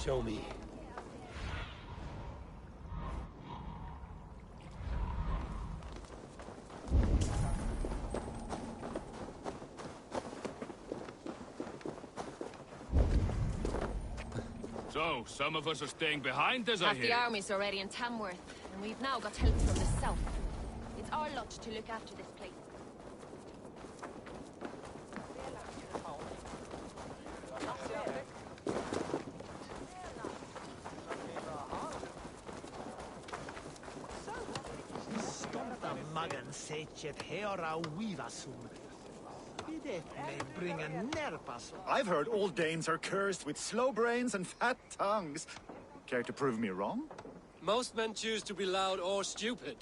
Show me. So, some of us are staying behind, as I Half hear. the army's already in Tamworth, and we've now got help from the south. It's our lot to look after this place. Stomta magan sechet hera vivasum. I've heard all Danes are cursed with slow brains and fat tongues. Care to prove me wrong? Most men choose to be loud or stupid.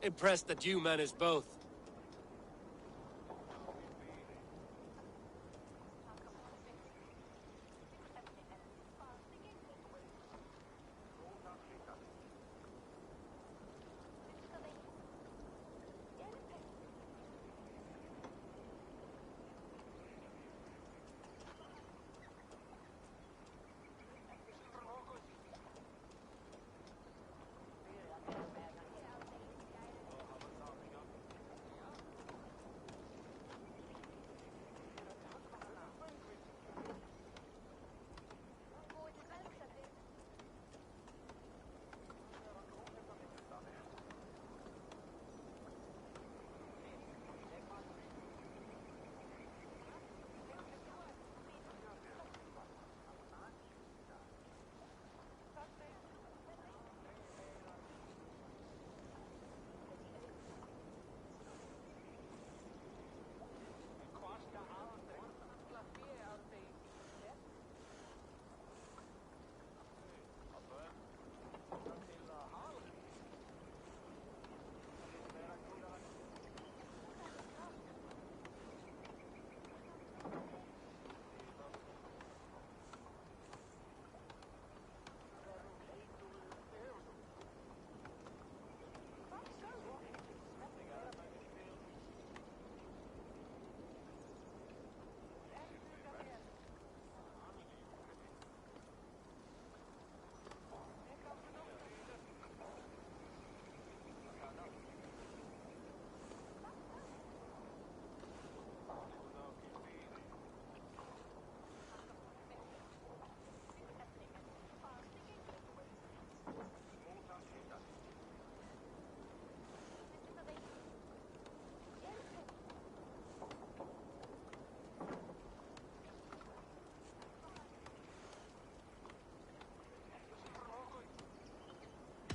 Impressed that you manage both.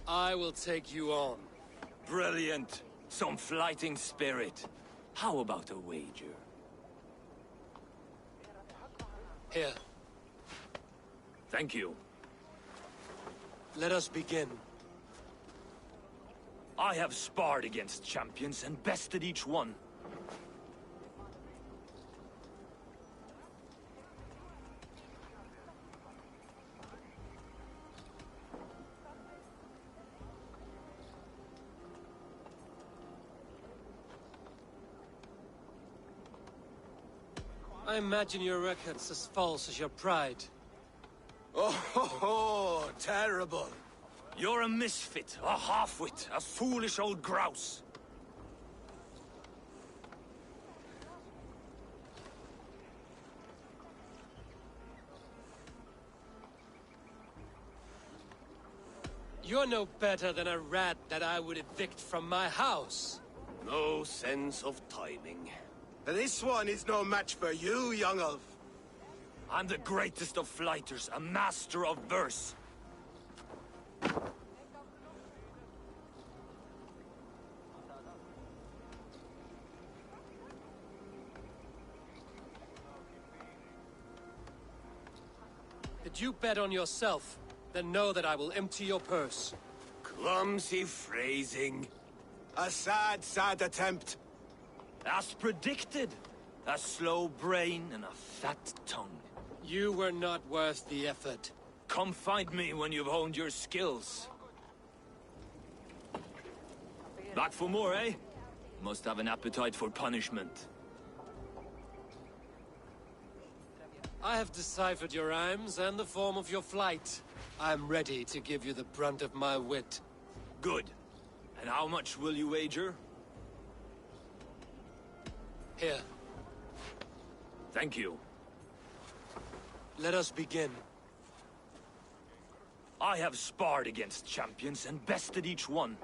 I will take you on. Brilliant. Some flighting spirit. How about a wager? Here, Thank you. let us begin. I have sparred against champions and bested each one. I imagine your record's as false as your pride. Oh, terrible. You're a misfit, a half-wit, a foolish old grouse. You're no better than a rat that I would evict from my house. No sense of timing. This one is no match for you, young elf. I'm the greatest of flighters, a master of verse. Did you bet on yourself? Then know that I will empty your purse. Clumsy phrasing. A sad, sad attempt. As predicted, a slow brain and a fat tongue. You were not worth the effort. Come find me when you've honed your skills. Back for more, eh? Must have an appetite for punishment. I have deciphered your rhymes and the form of your flight. I'm ready to give you the brunt of my wit. Good. And how much will you wager? Here, Thank you. let us begin. I have sparred against champions and bested each one.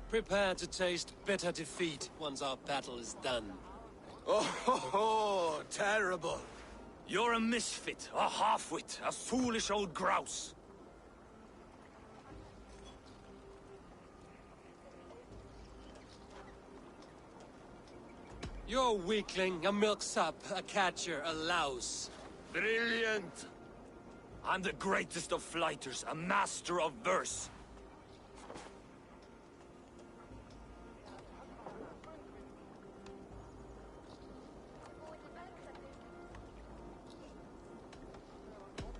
Prepare to taste bitter defeat once our battle is done. Oh, terrible. You're a misfit, a half-wit, a foolish old grouse. You're a weakling, a milksop, a catcher, a louse. Brilliant! I'm the greatest of flighters, a master of verse.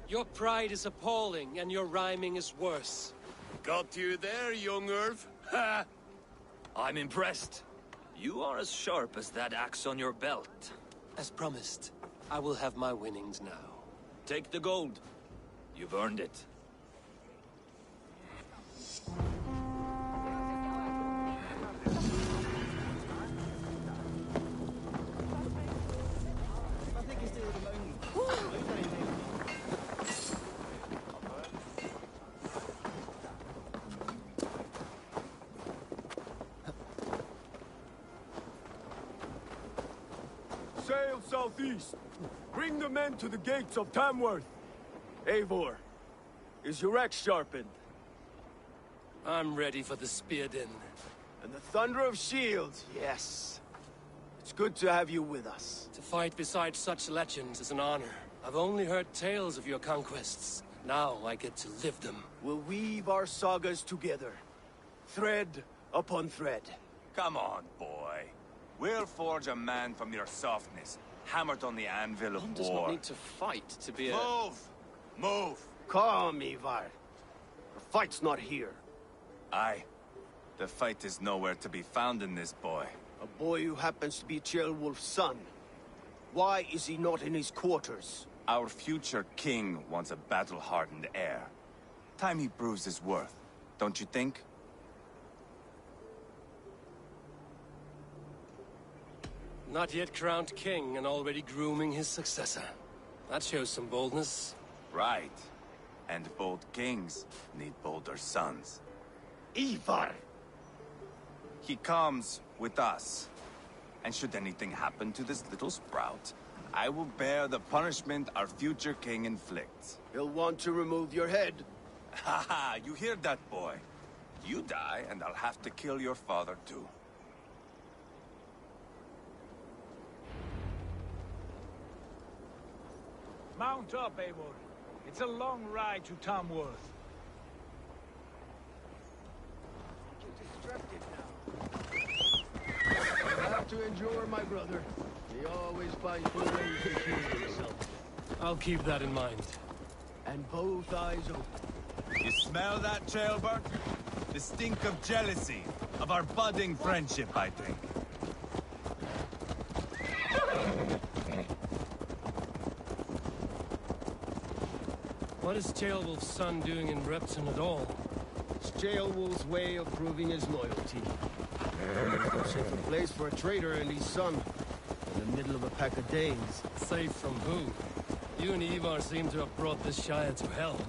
Your pride is appalling, and your rhyming is worse. Got you there, young Irv. Ha! I'm impressed. You are as sharp as that axe on your belt. As promised, I will have my winnings now. Take the gold. You've earned it. Sail southeast. Bring the men to the gates of Tamworth. Eivor, is your axe sharpened? I'm ready for the spear din. And the thunder of shields, yes. It's good to have you with us. To fight beside such legends is an honor. I've only heard tales of your conquests. Now I get to live them. We'll weave our sagas together. Thread upon thread. Come on, boy. We'll forge a man from your softness, hammered on the anvil of One war. does not need to fight to be a... Move! Move! Calm, Ivar. The fight's not here. Aye. The fight is nowhere to be found in this boy. A boy who happens to be Ceolwulf's son. Why is he not in his quarters? Our future king wants a battle-hardened heir. Time he proves his worth, don't you think? Not yet crowned king and already grooming his successor. That shows some boldness. Right. And bold kings need bolder sons. Ivar! He comes with us. And should anything happen to this little sprout, I will bear the punishment our future king inflicts. He'll want to remove your head. Ha ha! You hear that, boy? You die, and I'll have to kill your father, too. Mount up, Eivor. It's a long ride to Tamworth. You're distracted now. You have to endure, my brother. He always finds new ways to shield himself. I'll keep that in mind. And both eyes open. You smell that, Jailbird? The stink of jealousy, of our budding friendship, I think. What is Ceolwulf's son doing in Repton at all? It's Ceolwulf's way of proving his loyalty. Safe a place for a traitor and his son. In the middle of a pack of Danes. Safe from who? You and Ivar seem to have brought this Shire to hell.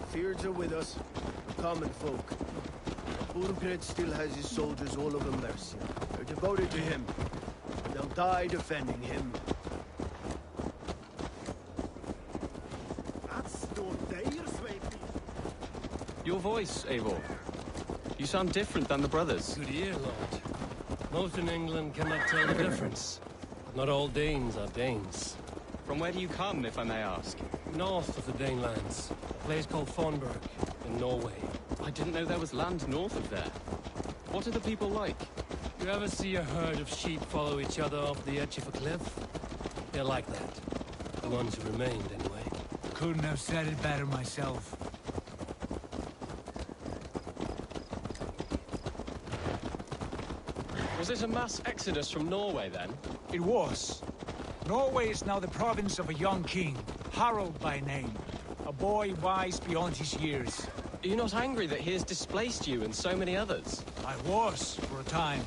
Fears are with us, the common folk. Burgred still has his soldiers all over Mercia. They're devoted to him, and they'll die defending him. Your voice, Eivor. You sound different than the brothers. Good ear, Lord. Most in England cannot tell the difference. Not all Danes are Danes. From where do you come, if I may ask? North of the Danelands, a place called Thornburg, in Norway. I didn't know there was land north of there. What are the people like? You ever see a herd of sheep follow each other off the edge of a cliff? They're like that. The ones who remained, anyway. Couldn't have said it better myself. Was it a mass exodus from Norway, then? It was. Norway is now the province of a young king, Harald by name. A boy wise beyond his years. Are you not angry that he has displaced you and so many others? I was, for a time.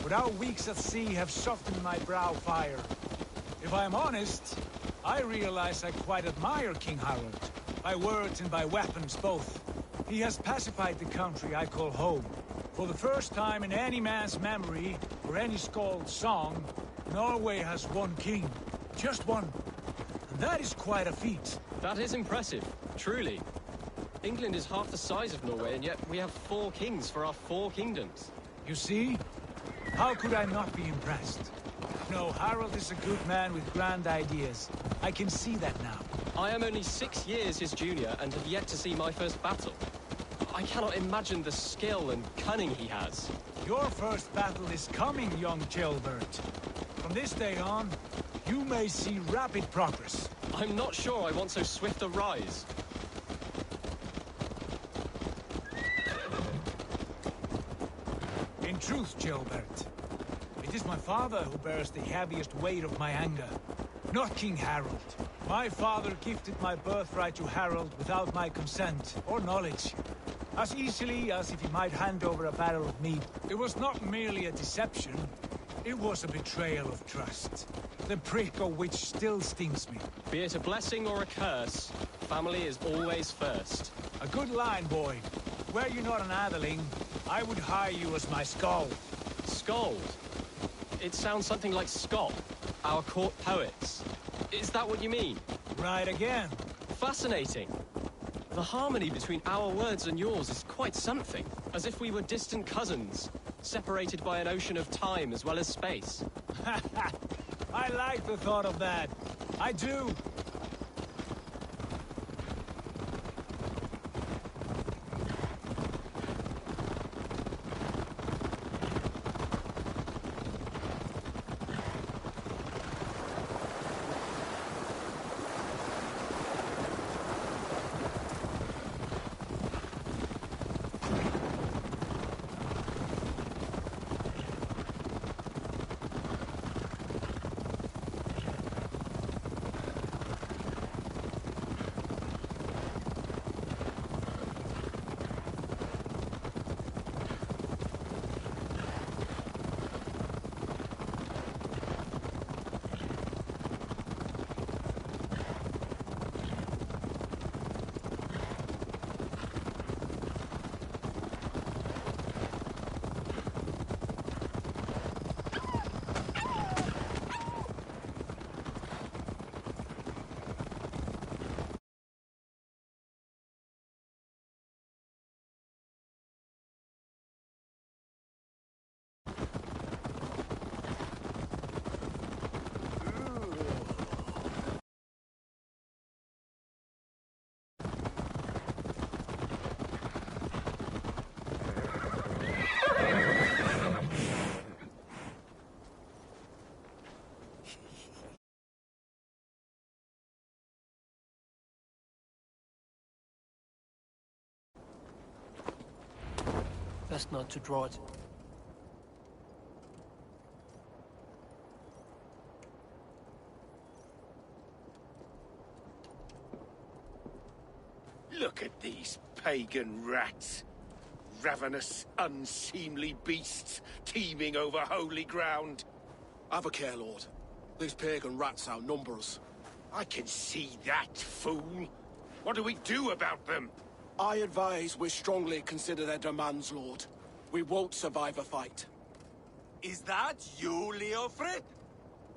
But our weeks at sea have softened my brow fire. If I am honest, I realize I quite admire King Harald. By words and by weapons, both. He has pacified the country I call home. For the first time in any man's memory, or any skald's song, Norway has one king. Just one. And that is quite a feat. That is impressive, truly. England is half the size of Norway, and yet we have 4 kings for our 4 kingdoms. You see? How could I not be impressed? No, Harald is a good man with grand ideas. I can see that now. I am only 6 years his junior and have yet to see my first battle. I cannot imagine the skill and cunning he has. Your first battle is coming, young jailbird. From this day on, you may see rapid progress. I'm not sure I want so swift a rise. In truth, Gilbert, it is my father who bears the heaviest weight of my anger, not King Harald. My father gifted my birthright to Harald without my consent or knowledge, as easily as if he might hand over a barrel of meat. It was not merely a deception, it was a betrayal of trust, the prick of which still stings me. Be it a blessing or a curse, family is always first. A good line, boy. Were you not an atheling, I would hire you as my skald. Skald? It sounds something like Scott, our court poets. Is that what you mean? Right again. Fascinating. The harmony between our words and yours is quite something. As if we were distant cousins, separated by an ocean of time as well as space. I like the thought of that. I do. Best not to draw it. Look at these pagan rats. Ravenous, unseemly beasts teeming over holy ground. Have a care, Lord. These pagan rats outnumber us. I can see that, fool. What do we do about them? I advise we strongly consider their demands, Lord. We won't survive a fight. Is that you, Leofrid?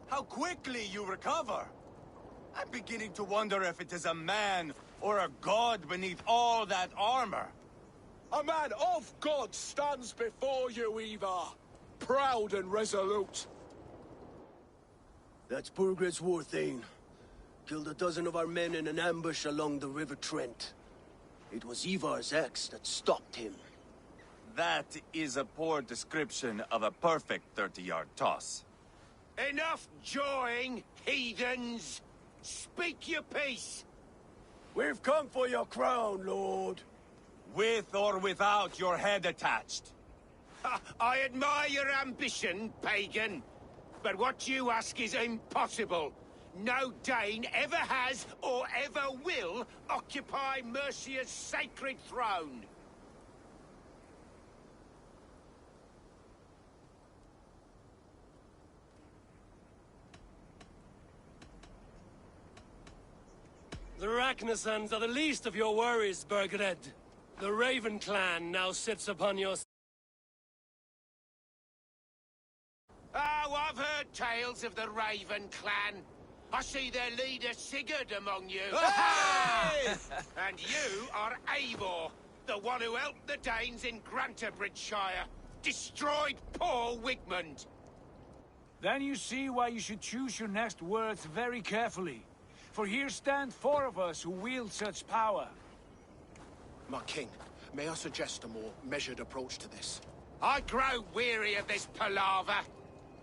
How quickly you recover! I'm beginning to wonder if it is a man or a god beneath all that armor. A man of God stands before you, Ivar. Proud and resolute. That's Burgred's war thane. Killed a dozen of our men in an ambush along the River Trent. It was Ivar's axe that stopped him. That is a poor description of a perfect 30-yard toss. Enough jawing, heathens! Speak your piece! We've come for your crown, Lord. With or without your head attached. I admire your ambition, pagan. But what you ask is impossible. No Dane ever has or ever will occupy Mercia's sacred throne. The Ragnarsons are the least of your worries, Burgred. The Raven clan now sits upon your... Oh, I've heard tales of the Raven clan. I see their leader Sigurd among you. Hey! And you are Eivor, the one who helped the Danes in Grantabridgeshire. Destroyed poor Wigmund. Then you see why you should choose your next words very carefully. For here stand 4 of us who wield such power. My king, may I suggest a more measured approach to this? I grow weary of this palaver.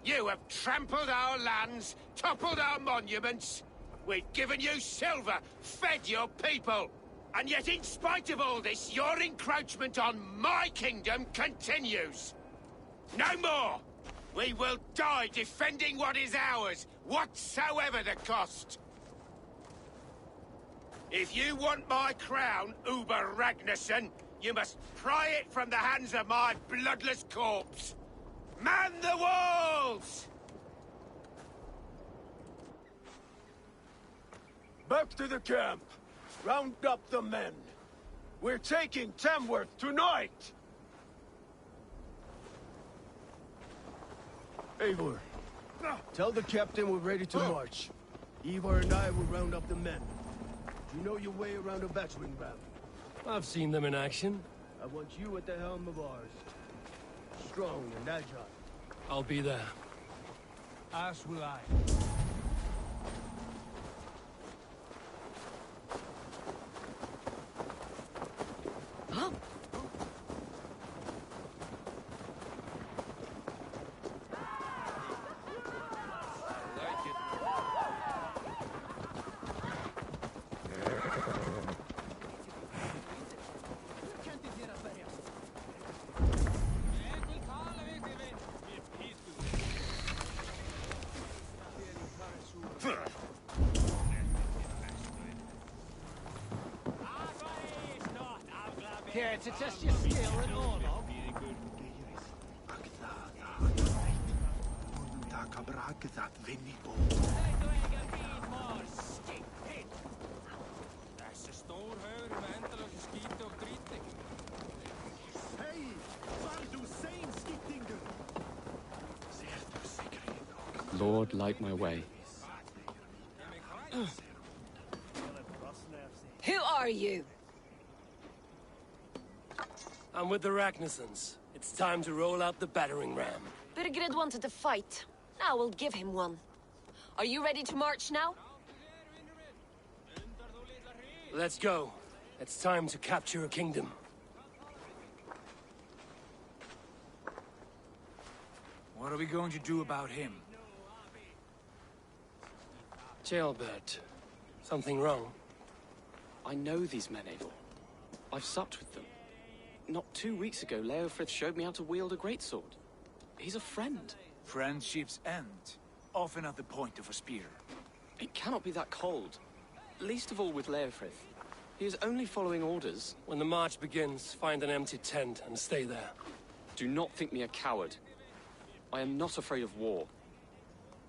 You have trampled our lands, toppled our monuments. We've given you silver, fed your people. And yet in spite of all this, your encroachment on my kingdom continues. No more! We will die defending what is ours, whatsoever the cost. If you want my crown, Uber Ragnarsson, you must pry it from the hands of my bloodless corpse. Man the walls! Back to the camp. Round up the men. We're taking Tamworth tonight! Eivor, tell the captain we're ready to march. Ivar and I will round up the men. Do you know your way around a battering ram? I've seen them in action. I want you at the helm of ours. Strong and agile. I'll be there. As will I. Huh? Care to test your skill at all, Bob? Lord, light my way. Who are you? I'm with the Ragnarsons. It's time to roll out the battering ram. Burgred wanted to fight. Now we'll give him one. Are you ready to march now? Let's go. It's time to capture a kingdom. What are we going to do about him? Jailbird. Something wrong? I know these men, Eivor. I've supped with them. Not 2 weeks ago, Leofrith showed me how to wield a greatsword. He's a friend. Friendships end, often at the point of a spear. It cannot be that cold. Least of all with Leofrith. He is only following orders. When the march begins, find an empty tent and stay there. Do not think me a coward. I am not afraid of war.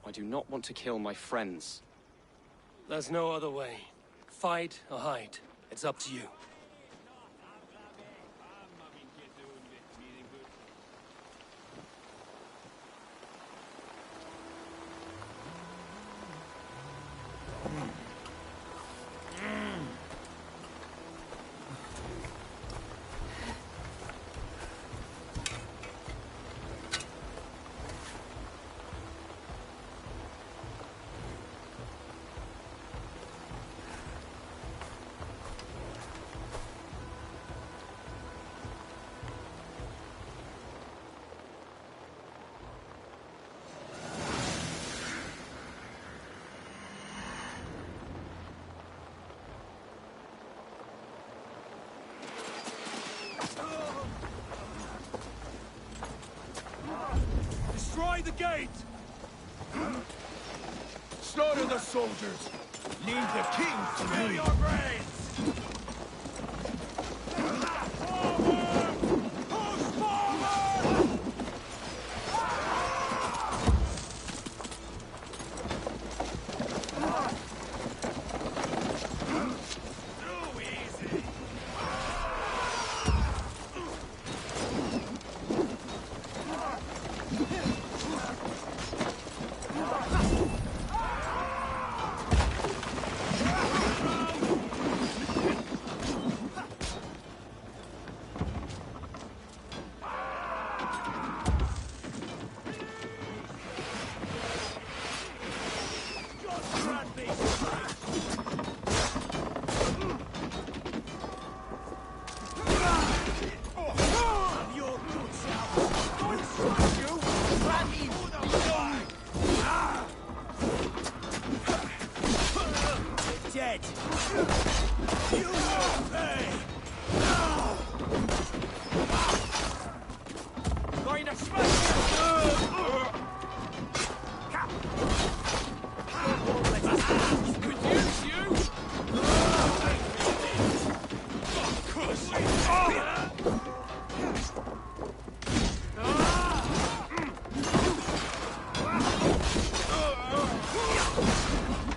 I do not want to kill my friends. There's no other way. Fight or hide. It's up to you. Destroy the gate! Slaughter the soldiers! Leave the king to me! Your brains! Forward! Push forward! Too easy! Dead. You will pay. Going to smash you. Could use you.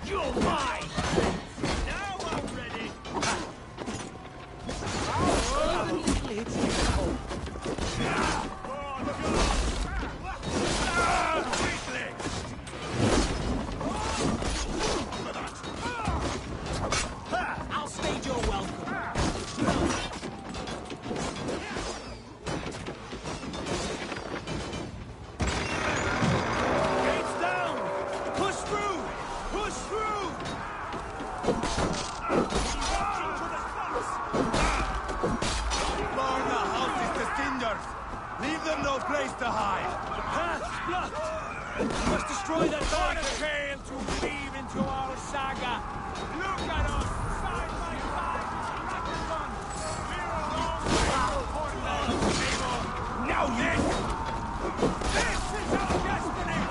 You're mine. I'll stage your welcome. Gates down! Push through! Push through! Burn the houses to cinders! Leave them no place to hide! The path's blocked! We must destroy that door! What a tale to weave into our saga! Look at us! Side by side! Rakazon! We're alone! Now this! This is our destiny!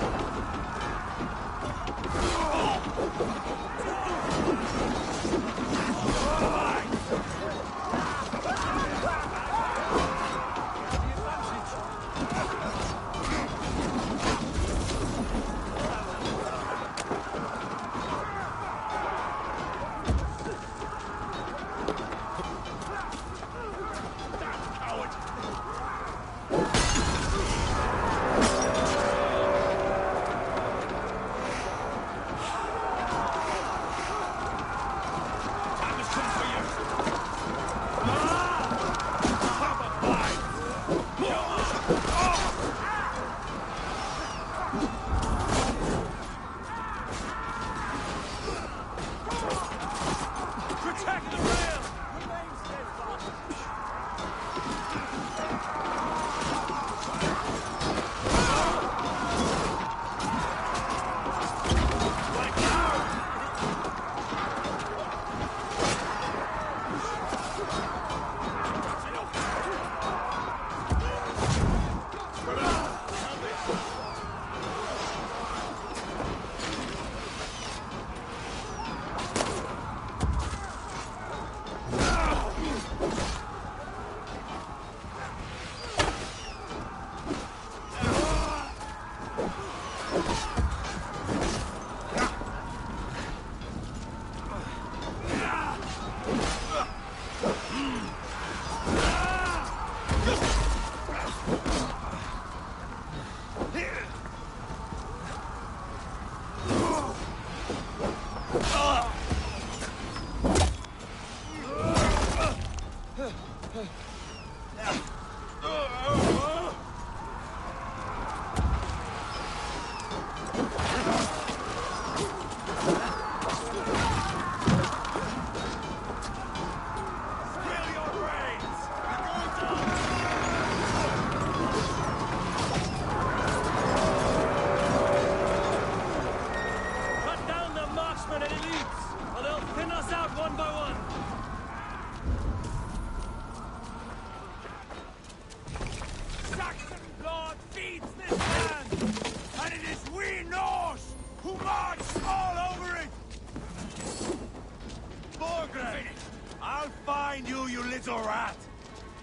I'll find you, you little rat!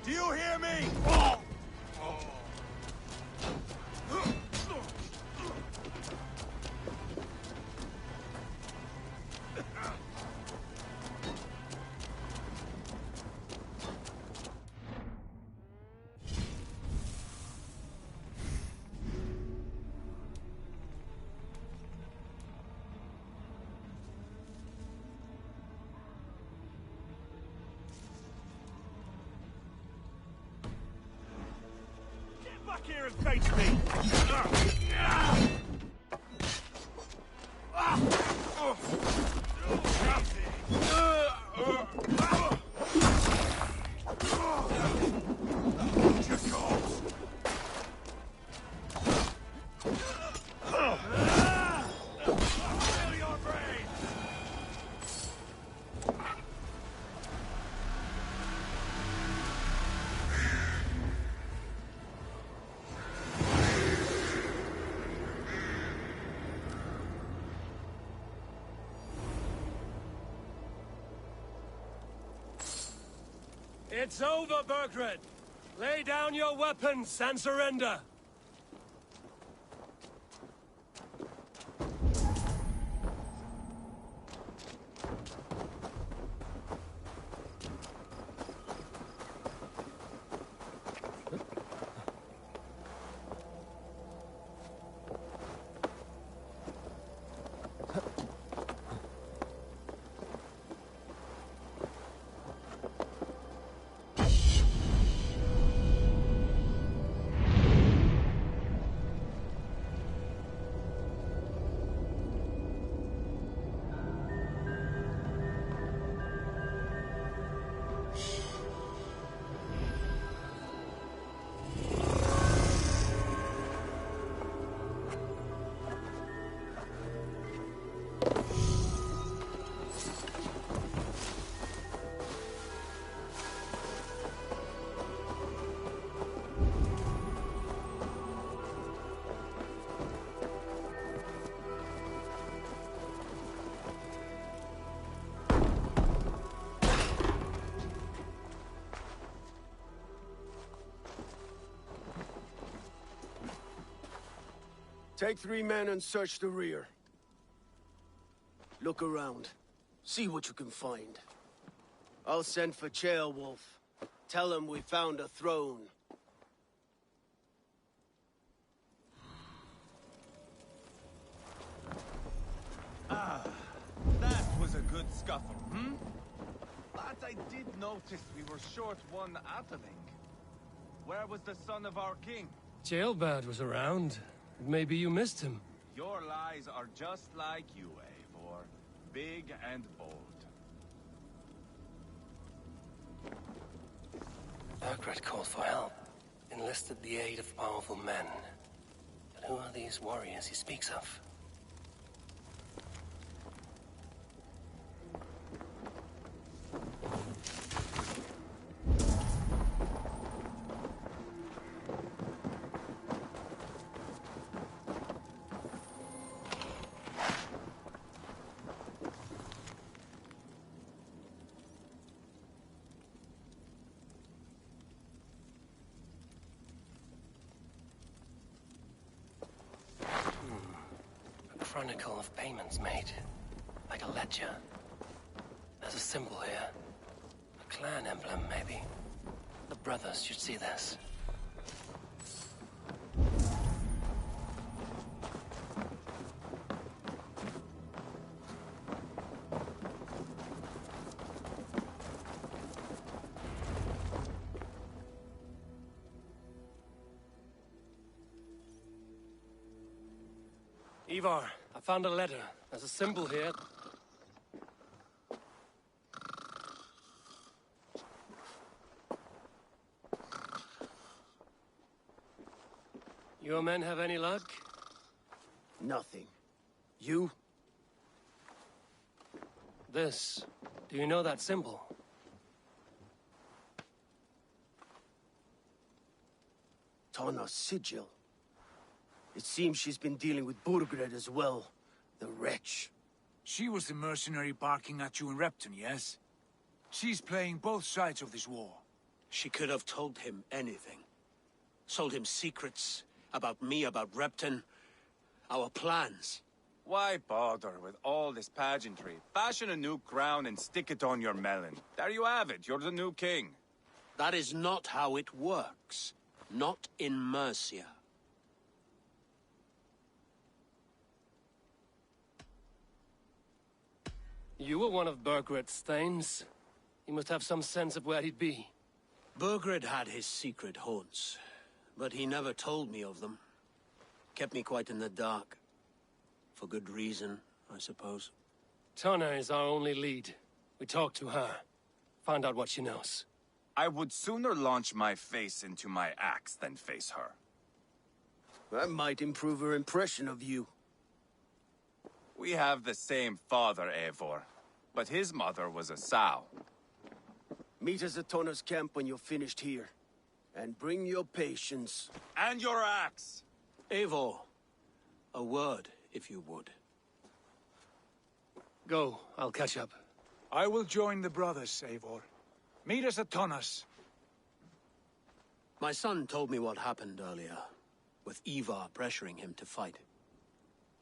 Do you hear me? Back here and face me! It's over, Burgred! Lay down your weapons and surrender! Take 3 men and search the rear. Look around. See what you can find. I'll send for Ceolwulf. Tell him we found a throne. That was a good scuffle, hmm? But I did notice we were short one Atheling. Where was the son of our king? Ceolbad was around. Maybe you missed him. Your lies are just like you, Eivor. Big and bold. Burgred called for help. Enlisted the aid of powerful men. But who are these warriors he speaks of? Chronicle of payments made. Like a ledger. There's a symbol here. A clan emblem, maybe. The brothers should see this. Ivar, I found a letter. There's a symbol here. Your men have any luck? Nothing. You? This. Do you know that symbol? Tana's sigil. It seems she's been dealing with Burgred as well. The wretch. She was the mercenary barking at you in Repton, yes? She's playing both sides of this war. She could have told him anything. Sold him secrets about me, about Repton, our plans. Why bother with all this pageantry? Fashion a new crown and stick it on your melon. There you have it, you're the new king. That is not how it works. Not in Mercia. You were one of Burgred's thanes. He must have some sense of where he'd be. Burgred had his secret haunts, but he never told me of them. Kept me quite in the dark. For good reason, I suppose. Tonna is our only lead. We talked to her. Find out what she knows. I would sooner launch my face into my axe than face her. That might improve her impression of you. We have the same father, Eivor, but his mother was a sow. Meet us at Tonna's camp when you're finished here. And bring your patience. And your axe! Eivor, a word, if you would. Go, I'll catch up. I will join the brothers, Eivor. Meet us at Tonna's. My son told me what happened earlier, with Ivar pressuring him to fight.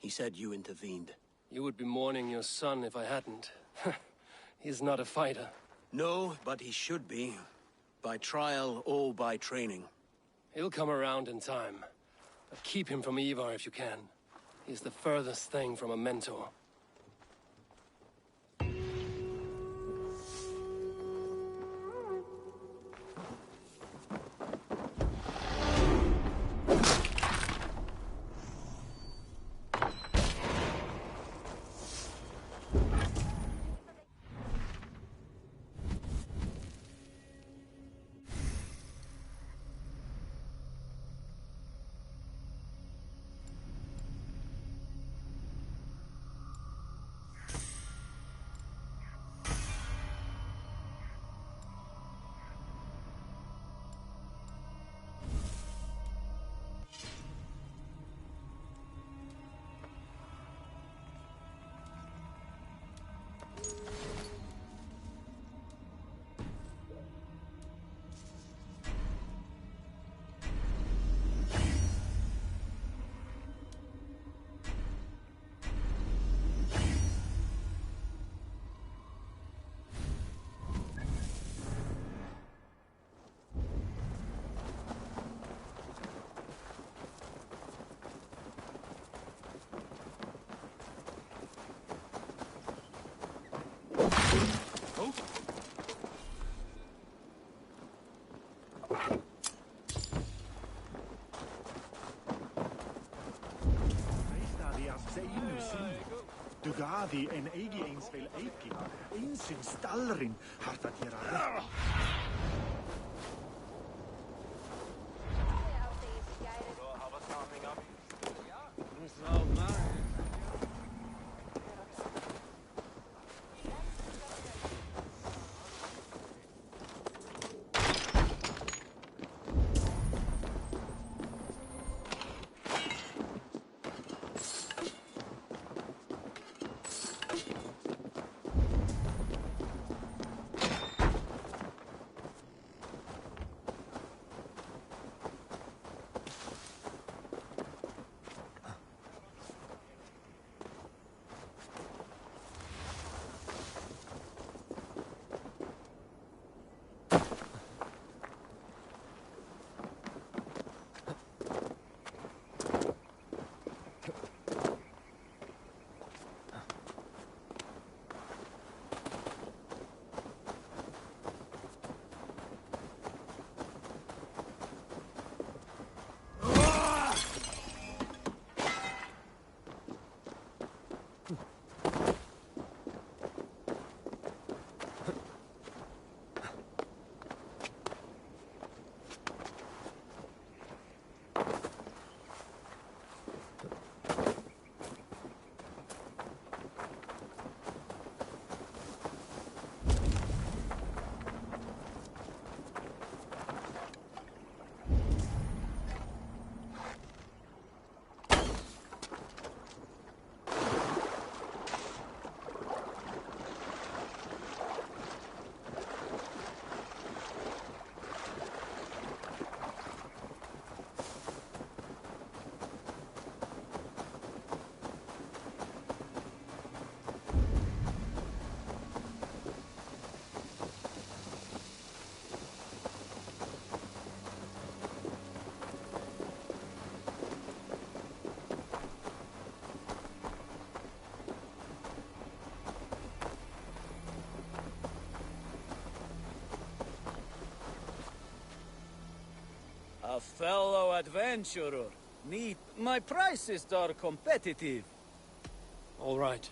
He said you intervened. You would be mourning your son if I hadn't. He's not a fighter. No, but he should be. By trial or by training. He'll come around in time. But keep him from Ivar if you can. He's the furthest thing from a mentor. Dugadi en eigi eins vel eiki, eins in stallrin, harta tirare. A fellow adventurer. Neat. My prices are competitive. All right.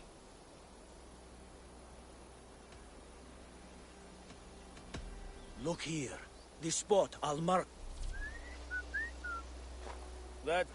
Look here. This spot, I'll mark. That...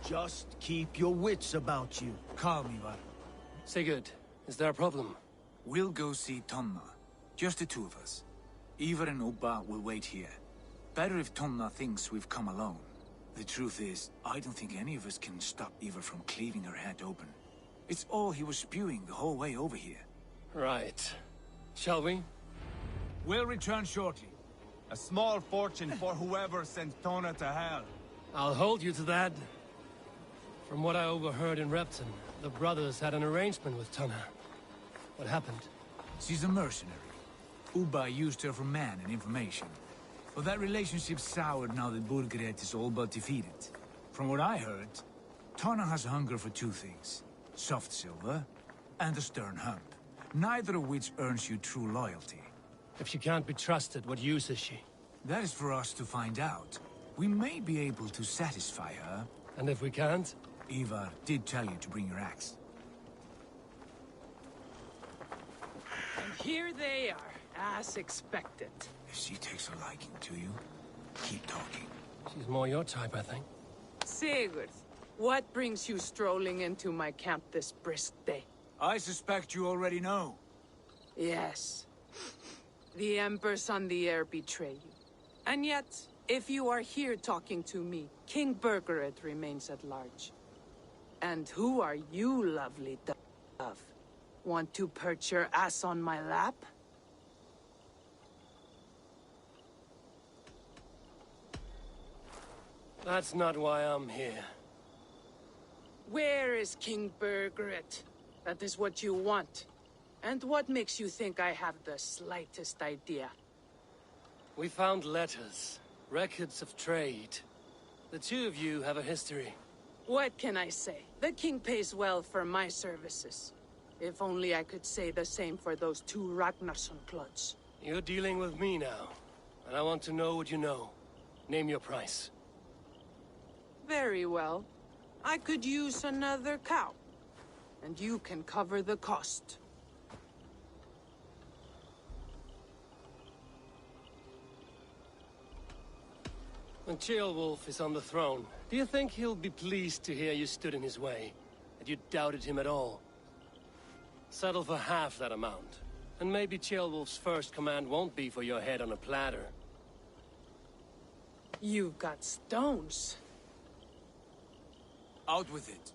Just keep your wits about you. Calm, Ivar. Sigurd, is there a problem? We'll go see Tonna. Just the two of us. Ivar and Ubba will wait here. Better if Tonna thinks we've come alone. The truth is, I don't think any of us can stop Ivar from cleaving her head open. It's all he was spewing the whole way over here. Right. Shall we? We'll return shortly. A small fortune for whoever sent Tona to hell. I'll hold you to that. From what I overheard in Repton, the brothers had an arrangement with Tonna. What happened? She's a mercenary. Ubba used her for man and information. But that relationship soured now that Burgred is all but defeated. From what I heard, Tonna has hunger for two things. Soft silver and a stern hump. Neither of which earns you true loyalty. If she can't be trusted, what use is she? That is for us to find out. We may be able to satisfy her. And if we can't? Ivar did tell you to bring your axe. And here they are, as expected. If she takes a liking to you, keep talking. She's more your type, I think. Sigurd, what brings you strolling into my camp this brisk day? I suspect you already know. Yes. The Embers on the air betray you. And yet, if you are here talking to me, King Burgred remains at large. And who are you, lovely dove? Want to perch your ass on my lap? That's not why I'm here. Where is King Burgred? That is what you want. And what makes you think I have the slightest idea? We found letters, records of trade. The two of you have a history. What can I say? The king pays well for my services. If only I could say the same for those two Ragnarsson clods. You're dealing with me now, and I want to know what you know. Name your price. Very well. I could use another cow. And you can cover the cost. When Ceolwulf is on the throne, do you think he'll be pleased to hear you stood in his way? That you doubted him at all? Settle for half that amount. And maybe Ceolwulf's first command won't be for your head on a platter. You've got stones. Out with it.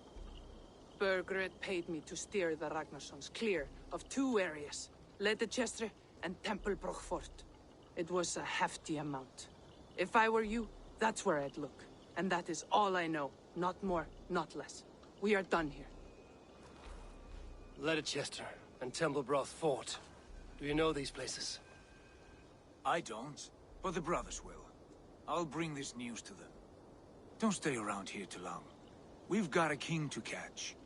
Burgred paid me to steer the Ragnarssons clear of two areas. Leicester and Templebroch Fort. It was a hefty amount. If I were you, that's where I'd look. And that is all I know. Not more, not less. We are done here. Leicester and Templebroch Fort. Do you know these places? I don't, but the brothers will. I'll bring this news to them. Don't stay around here too long. We've got a king to catch.